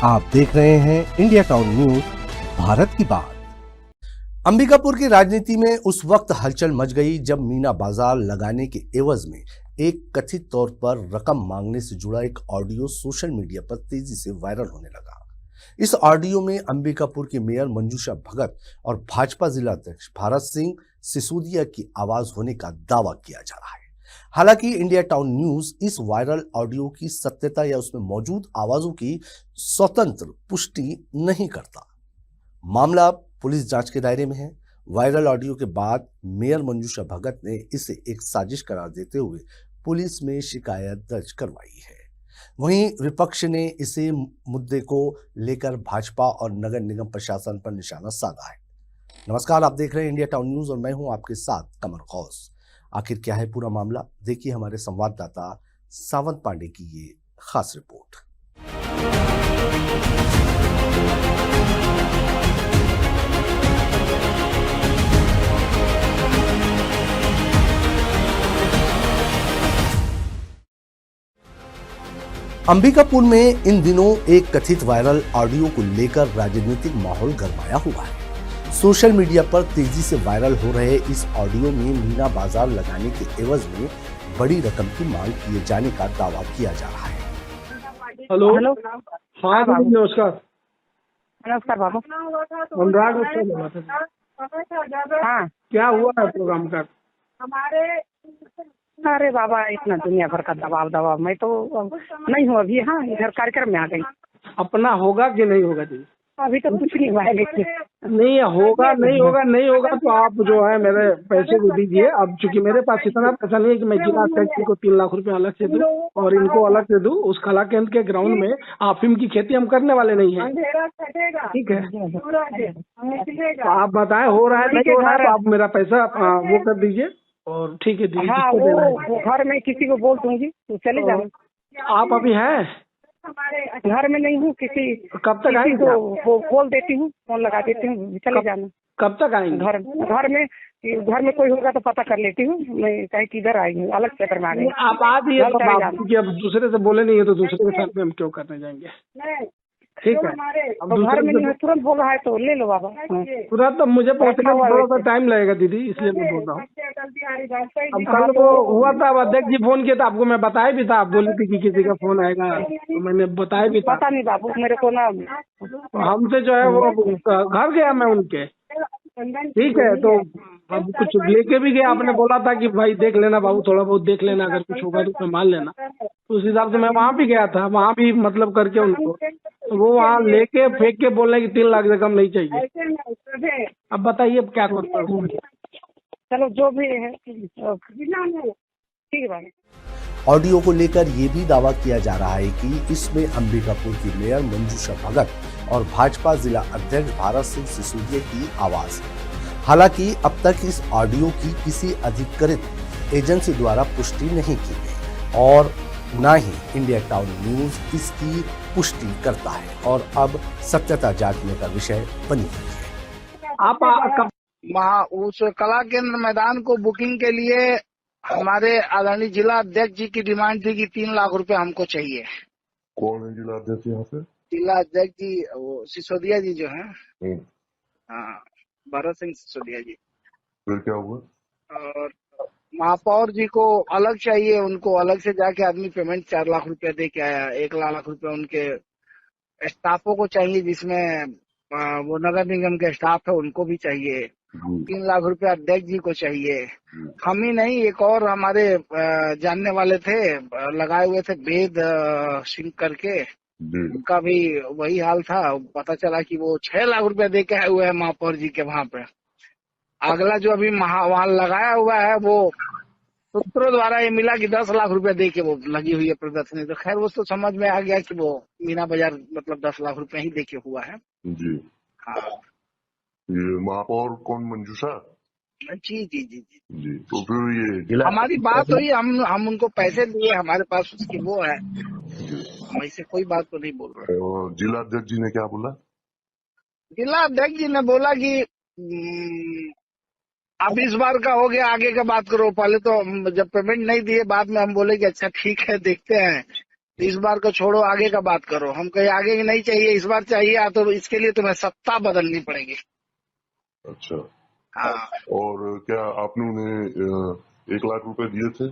आप देख रहे हैं इंडिया टाउन न्यूज, भारत की बात। अंबिकापुर की राजनीति में उस वक्त हलचल मच गई जब मीना बाजार लगाने के एवज में एक कथित तौर पर रकम मांगने से जुड़ा एक ऑडियो सोशल मीडिया पर तेजी से वायरल होने लगा। इस ऑडियो में अंबिकापुर की मेयर मंजूषा भगत और भाजपा जिला अध्यक्ष भारत सिंह सिसोदिया की आवाज होने का दावा किया जा रहा है। हालांकि इंडिया टाउन न्यूज इस वायरल ऑडियो की सत्यता या उसमें मौजूद आवाजों की स्वतंत्र पुष्टि नहीं करता। मामला पुलिस जांच के दायरे में है। वायरल ऑडियो के बाद मेयर मंजूषा भगत ने इसे एक साजिश करार देते हुए पुलिस में शिकायत दर्ज करवाई है। वहीं विपक्ष ने इसे मुद्दे को लेकर भाजपा और नगर निगम प्रशासन पर निशाना साधा है। नमस्कार, आप देख रहे हैं इंडिया टाउन न्यूज और मैं हूं आपके साथ कमर गौस। आखिर क्या है पूरा मामला, देखिए हमारे संवाददाता सावंत पांडे की ये खास रिपोर्ट। अंबिकापुर में इन दिनों एक कथित वायरल ऑडियो को लेकर राजनीतिक माहौल गरमाया हुआ है। सोशल मीडिया पर तेजी से वायरल हो रहे इस ऑडियो में मीना बाजार लगाने के एवज में बड़ी रकम की मांग किए जाने का दावा किया जा रहा है। Hello hello. हाँ बाबू। नमस्कार। नमस्कार बाबू। अनुराग मिश्रा बोला था। हाँ, क्या हुआ है प्रोग्राम का? अरे बाबा इतना दुनिया भर का दबाव मैं तो नहीं हूँ अभी। हाँ, इधर कार्यक्रम में आ गई। अपना होगा कि नहीं होगा जी? अभी तो कुछ नहीं हुआ है देखिए। नहीं होगा नहीं होगा तो आप जो है मेरे पैसे को दीजिए। अब चूंकि मेरे पास इतना पैसा नहीं है कि मैं जिला अध्यक्ष को 3 लाख रुपए अलग से दूं और इनको अलग से दूं। उस कला केंद्र के ग्राउंड में अफीम की खेती हम करने वाले नहीं है। ठीक है, तो आप बताएं हो रहा है नहीं हो रहा है तो आप मेरा पैसा वो कर दीजिए और ठीक है दीजिए। हाँ, वो घर में किसी को बोल दूंगी तो चले जाओ। आप अभी हैं? घर में नहीं हूँ, किसी कब तक आएंगे? तो वो बोल देती हूँ, फोन लगा देती हूँ, चले जाना। कब तक आएंगे? घर में कोई होगा तो पता कर लेती हूँ। मैं कहीं किधर आई हूँ, अलग क्षेत्र में आ गई। आप आ जाइए क्योंकि अब दूसरे से बोले नहीं है तो दूसरे के साथ में हम क्यों करने जाएंगे? ठीक है, अब घर में नहीं है, तुरंत बोल रहा है तो ले लो बाबा। तुरंत अब मुझे पहुंचने में थोड़ा सा टाइम लगेगा दीदी, इसलिए मैं बोल रहा हूँ। अब कल वो हुआ था, अब अध्यक्ष जी फोन किया था आपको, मैं बताया भी था। आप बोली थी कि किसी का फोन आएगा तो मैंने बताया भी था। पता नहीं बाबू, मेरे को ना हमसे जो है वो घर गया मैं उनके। ठीक है, तो अब कुछ लेके भी गया। आपने बोला था कि भाई देख लेना बाबू, थोड़ा बहुत देख लेना, अगर कुछ होगा तो संभाल लेना। तो उस हिसाब से मैं वहाँ भी गया था, वहाँ भी मतलब करके उनको तो वो वहाँ लेके फेंक के बोल रहे कि 3 लाख से कम नहीं चाहिए। अब बताइए अब क्या करता हूँ। चलो जो भी है ठीक है भाई। ऑडियो को लेकर यह भी दावा किया जा रहा है कि इसमें अंबिकापुर की मेयर मंजूषा भगत और भाजपा जिला अध्यक्ष भारत सिंह सिसोदिया की आवाज है। हालांकि अब तक इस ऑडियो की किसी अधिकृत एजेंसी द्वारा पुष्टि नहीं की गई और न ही इंडिया टाउन न्यूज इसकी पुष्टि करता है और अब सत्यता जांचने का विषय बनी हुई है। आप वहाँ उस कला केंद्र मैदान को बुकिंग के लिए हमारे आदरणीय जिला अध्यक्ष जी की डिमांड थी कि 3 लाख रुपए हमको चाहिए। कौन है जिला अध्यक्ष यहाँ पे? जिला अध्यक्ष जी वो सिसोदिया जी जो है, हाँ, भरत सिंह सिसोदिया जी। फिर क्या हुआ? और महापौर जी को अलग चाहिए, उनको अलग से जाके आदमी पेमेंट 4 लाख रुपए दे के आया। 1 लाख रुपए उनके स्टाफों को चाहिए, जिसमें वो नगर निगम के स्टाफ है उनको भी चाहिए। 3 लाख रुपए अध्यक्ष जी को चाहिए। हम ही नहीं, एक और हमारे जानने वाले थे, लगाए हुए थे वेद सिंह करके, उनका भी वही हाल था। पता चला कि वो 6 लाख रुपए दे के आए हुए हैं महापौर जी के वहां पे। अगला जो अभी वहां लगाया हुआ है वो सूत्रों द्वारा ये मिला कि 10 लाख रुपए दे के वो लगी हुई है प्रदर्शनी। तो खैर वो तो समझ में आ गया कि वो मीना बाजार मतलब 10 लाख रुपए ही दे के हुआ है जी। हाँ ये महापौर कौन, मंजूषा? जी जी जी जी जी। तो फिर ये हमारी बात हुई, हम उनको पैसे दिए, हमारे पास उसकी वो है, हम ऐसे कोई बात तो नहीं बोल रहे। और जिला अध्यक्ष जी ने क्या बोला? जिला अध्यक्ष जी ने बोला कि अब इस बार का हो गया, आगे का बात करो। पहले तो जब पेमेंट नहीं दिए, बाद में हम बोले कि अच्छा ठीक है देखते हैं। तो इस बार को छोड़ो, आगे का बात करो। हम कहीं आगे की नहीं चाहिए, इस बार चाहिए तो इसके लिए तुम्हें सत्ता बदलनी पड़ेगी। अच्छा, हाँ, और क्या आपने उन्हें 1 लाख रुपए दिए थे?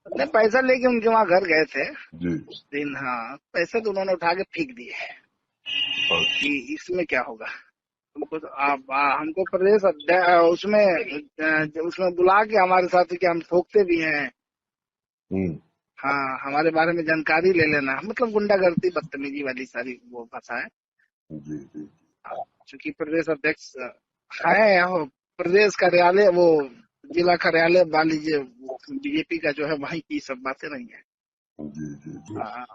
नहीं पैसा लेके उनके वहाँ घर गए थे जी। उस दिन। हाँ, पैसे तो उन्होंने उठा के फेंक दिए कि इसमें क्या होगा तुमको। तो आप हमको प्रदेश उसमें बुला के हमारे साथ कि हम ठोकते भी हैं। हम्म। हाँ, हमारे बारे में जानकारी ले लेना, मतलब गुंडागर्दी बदतमीजी वाली सारी वो भाषा है। जी जी। चूंकि प्रदेश अध्यक्ष है, वो प्रदेश कार्यालय, वो जिला कार्यालय वाली जो बीजेपी का जो है, वहीं की सब बातें नहीं है। जी जी जी। हाँ,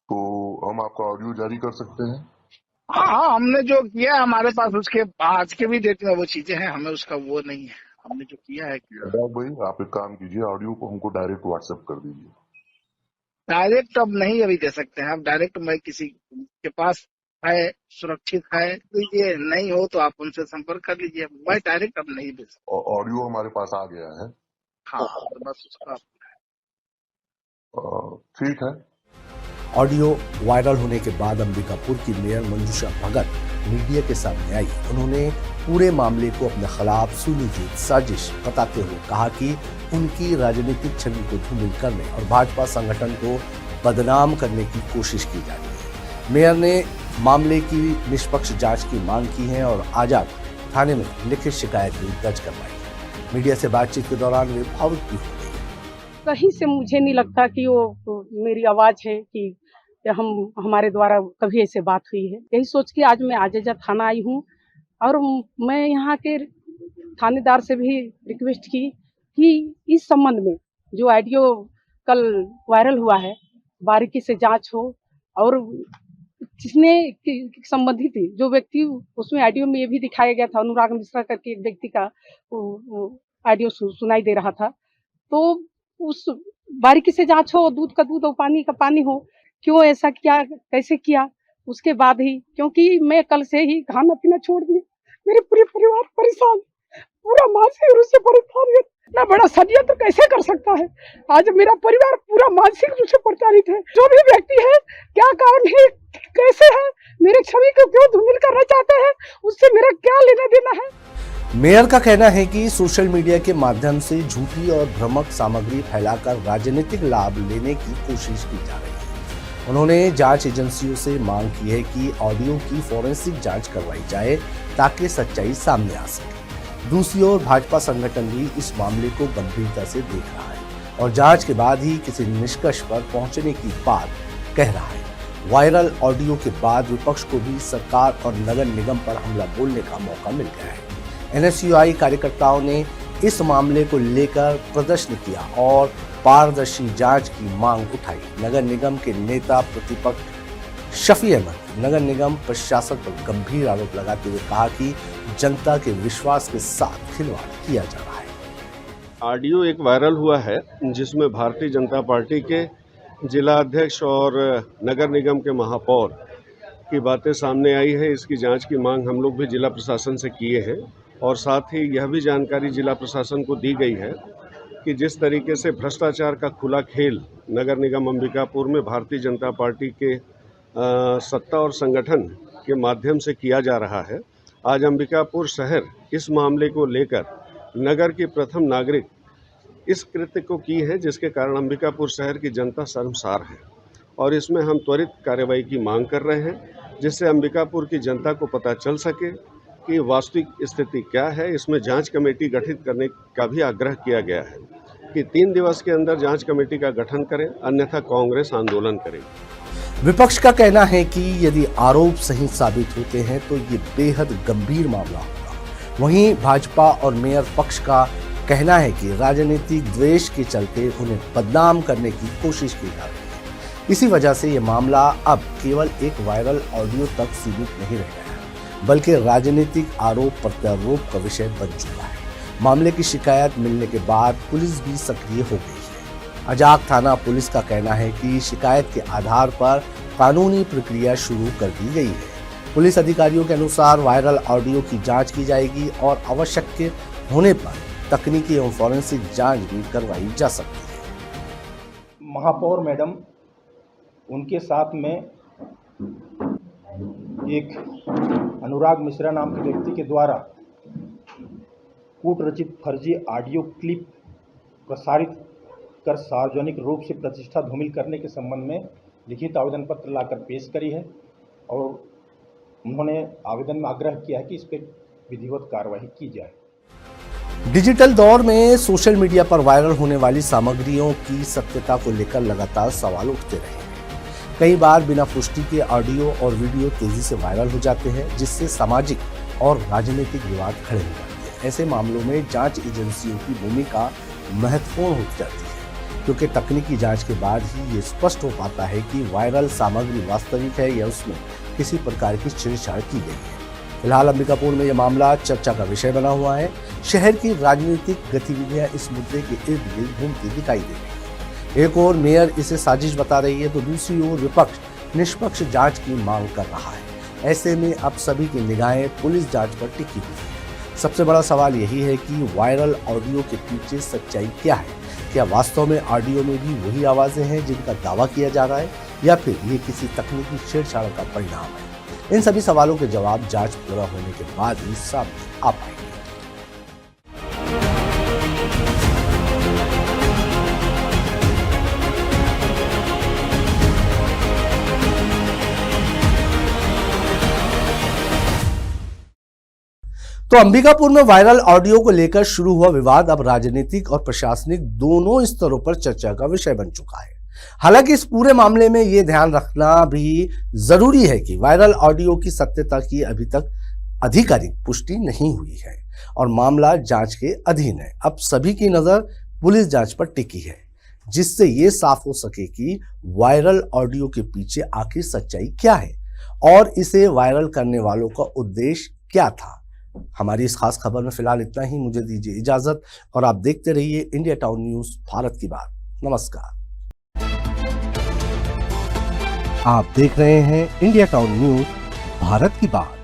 तो हम आपका ऑडियो जारी कर सकते हैं? हाँ, हमने जो किया हमारे पास उसके आज के भी डेट में वो चीजें हैं, हमें उसका वो नहीं है। हमने जो किया है, अनुराग भाई, आप एक काम कीजिए, ऑडियो को हमको डायरेक्ट व्हाट्सएप कर दीजिए। डायरेक्ट अब नहीं अभी दे सकते हैं। अब डायरेक्ट मैं किसी के पास है, सुरक्षित है, लीजिए, नहीं हो तो आप उनसे संपर्क कर लीजिए। मैं डायरेक्ट अब नहीं दे सकता। और ऑडियो हमारे पास आ गया है। हाँ, तो बस उसका ठीक है। ऑडियो वायरल होने के बाद अंबिकापुर की मेयर मंजूषा भगत मीडिया के सामने आई। उन्होंने पूरे मामले को अपने खिलाफ सुनियोजित साजिश बताते हुए कहा कि उनकी राजनीतिक छवि को धूमिल करने और भाजपा संगठन को बदनाम करने की कोशिश की जा रही है। मेयर ने मामले की निष्पक्ष जांच की मांग की है और आजाद थाने में लिखित शिकायत भी दर्ज करवाई। मीडिया से बातचीत के दौरान वे भावुक भी हो गई। कहीं से मुझे नहीं लगता कि वो मेरी आवाज़ है कि हमारे द्वारा कभी ऐसे बात हुई है। यही सोच के आज मैं आजाजा थाना आई हूँ और मैं यहाँ के थानेदार से भी रिक्वेस्ट की कि इस संबंध में जो ऑडियो कल वायरल हुआ है, बारीकी से जांच हो और जिसने संबंधित जो व्यक्ति, उसमें ऑडियो में ये भी दिखाया गया था, अनुराग मिश्रा करके एक व्यक्ति का ऑडियो सुनाई दे रहा था। तो उस बारीकी से जांच हो, दूध का दूध और पानी का पानी हो, क्यों ऐसा किया, कैसे किया, उसके बाद ही, क्योंकि मैं कल से ही खाना पीना छोड़ दिया, मेरे पूरे परिवार परेशान, पूरा मानसिक रूप से परेशान है। इतना बड़ा षड्यंत्र कैसे कर सकता है? आज मेरा परिवार पूरा मानसिक रूप से प्रताड़ित है। जो भी व्यक्ति है, क्या कारण है, कैसे है, मेरे छवि को क्यों धूमिल करना चाहते हैं, उससे मेरा क्या लेना देना है। मेयर का कहना है कि सोशल मीडिया के माध्यम से झूठी और भ्रामक सामग्री फैलाकर राजनीतिक लाभ लेने की कोशिश की जा रही है। उन्होंने जांच एजेंसियों से मांग की है कि ऑडियो की फॉरेंसिक जांच करवाई जाए ताकि सच्चाई सामने आ सके। दूसरी ओर भाजपा संगठन भी इस मामले को गंभीरता से देख रहा है और जांच के बाद ही किसी निष्कर्ष पर पहुंचने की बात कह रहा है। वायरल ऑडियो के बाद विपक्ष को भी सरकार और नगर निगम पर हमला बोलने का मौका मिल गया है। NSUI कार्यकर्ताओं ने इस मामले को लेकर प्रदर्शन किया और पारदर्शी जांच की मांग उठाई। नगर निगम के नेता प्रतिपक्ष शफी अहमद नगर निगम प्रशासन पर गंभीर आरोप लगाते हुए कहा कि जनता के विश्वास के साथ खिलवाड़ किया जा रहा है। ऑडियो एक वायरल हुआ है जिसमें भारतीय जनता पार्टी के जिला अध्यक्ष और नगर निगम के महापौर की बातें सामने आई है। इसकी जांच की मांग हम लोग भी जिला प्रशासन से किए हैं और साथ ही यह भी जानकारी जिला प्रशासन को दी गई है कि जिस तरीके से भ्रष्टाचार का खुला खेल नगर निगम अंबिकापुर में भारतीय जनता पार्टी के सत्ता और संगठन के माध्यम से किया जा रहा है, आज अंबिकापुर शहर इस मामले को लेकर नगर की प्रथम नागरिक इस कृत्य को की है, जिसके कारण अंबिकापुर शहर की जनता शर्मसार है और इसमें हम त्वरित कार्रवाई की मांग कर रहे हैं, जिससे अंबिकापुर की जनता को पता चल सके कि वास्तविक स्थिति क्या है। इसमें जांच कमेटी गठित करने का भी आग्रह किया गया है कि 3 दिवस के अंदर जांच कमेटी का गठन करें, अन्यथा कांग्रेस आंदोलन करेगी। विपक्ष का कहना है कि यदि आरोप सही साबित होते हैं तो ये बेहद गंभीर मामला होगा। वहीं भाजपा और मेयर पक्ष का कहना है कि राजनीतिक द्वेष के चलते उन्हें बदनाम करने की कोशिश की जा रही है। इसी वजह से ये मामला अब केवल एक वायरल ऑडियो तक सीमित नहीं रह गया है, बल्कि राजनीतिक आरोप प्रत्यारोप का विषय बन चुका है। मामले की शिकायत मिलने के बाद पुलिस भी सक्रिय हो गई है। अजाक थाना पुलिस का कहना है कि शिकायत के आधार पर कानूनी प्रक्रिया शुरू कर दी गई है। पुलिस अधिकारियों के अनुसार वायरल ऑडियो की जांच की जाएगी और आवश्यक होने पर तकनीकी एवं फॉरेंसिक जांच भी करवाई जा सकती है। महापौर मैडम उनके साथ में एक अनुराग मिश्रा नाम के व्यक्ति के द्वारा कूट रचित फर्जी ऑडियो क्लिप प्रसारित कर सार्वजनिक रूप से प्रतिष्ठा धूमिल करने के संबंध में लिखित आवेदन पत्र लाकर पेश करी है और उन्होंने आवेदन में आग्रह किया है कि इस पर विधिवत कार्रवाई की जाए। डिजिटल दौर में सोशल मीडिया पर वायरल होने वाली सामग्रियों की सत्यता को लेकर लगातार सवाल उठते रहे हैं। कई बार बिना पुष्टि के ऑडियो और वीडियो तेजी से वायरल हो जाते हैं, जिससे सामाजिक और राजनीतिक विवाद खड़े हो जाते हैं। ऐसे मामलों में जांच एजेंसियों की भूमिका महत्वपूर्ण हो जाती है, क्योंकि तकनीकी जांच के बाद ही ये स्पष्ट हो पाता है कि वायरल सामग्री वास्तविक है या उसमें किसी प्रकार की छेड़छाड़ की गई है। फिलहाल अंबिकापुर में यह मामला चर्चा का विषय बना हुआ है। शहर की राजनीतिक गतिविधियां इस मुद्दे के इर्द गिर्द घूमती दिखाई दे रही है। एक और मेयर इसे साजिश बता रही है तो दूसरी ओर विपक्ष निष्पक्ष जांच की मांग कर रहा है। ऐसे में अब सभी की निगाहें पुलिस जांच पर टिकी हुई है। सबसे बड़ा सवाल यही है कि वायरल ऑडियो के पीछे सच्चाई क्या है। क्या वास्तव में ऑडियो में भी वही आवाजें हैं जिनका दावा किया जा रहा है, या फिर ये किसी तकनीकी छेड़छाड़ का परिणाम है? इन सभी सवालों के जवाब जांच पूरा होने के बाद ही सामने आ पाएंगे। तो अंबिकापुर में वायरल ऑडियो को लेकर शुरू हुआ विवाद अब राजनीतिक और प्रशासनिक दोनों स्तरों पर चर्चा का विषय बन चुका है। हालांकि इस पूरे मामले में यह ध्यान रखना भी जरूरी है कि वायरल ऑडियो की सत्यता की अभी तक आधिकारिक पुष्टि नहीं हुई है और मामला जांच के अधीन है। अब सभी की नजर पुलिस जांच पर टिकी है, जिससे यह साफ हो सके कि वायरल ऑडियो के पीछे आखिर सच्चाई क्या है और इसे वायरल करने वालों का उद्देश्य क्या था। हमारी इस खास खबर में फिलहाल इतना ही। मुझे दीजिए इजाजत और आप देखते रहिए इंडिया टाउन न्यूज, भारत की बात। नमस्कार। आप देख रहे हैं इंडिया टाउन न्यूज, भारत की बात।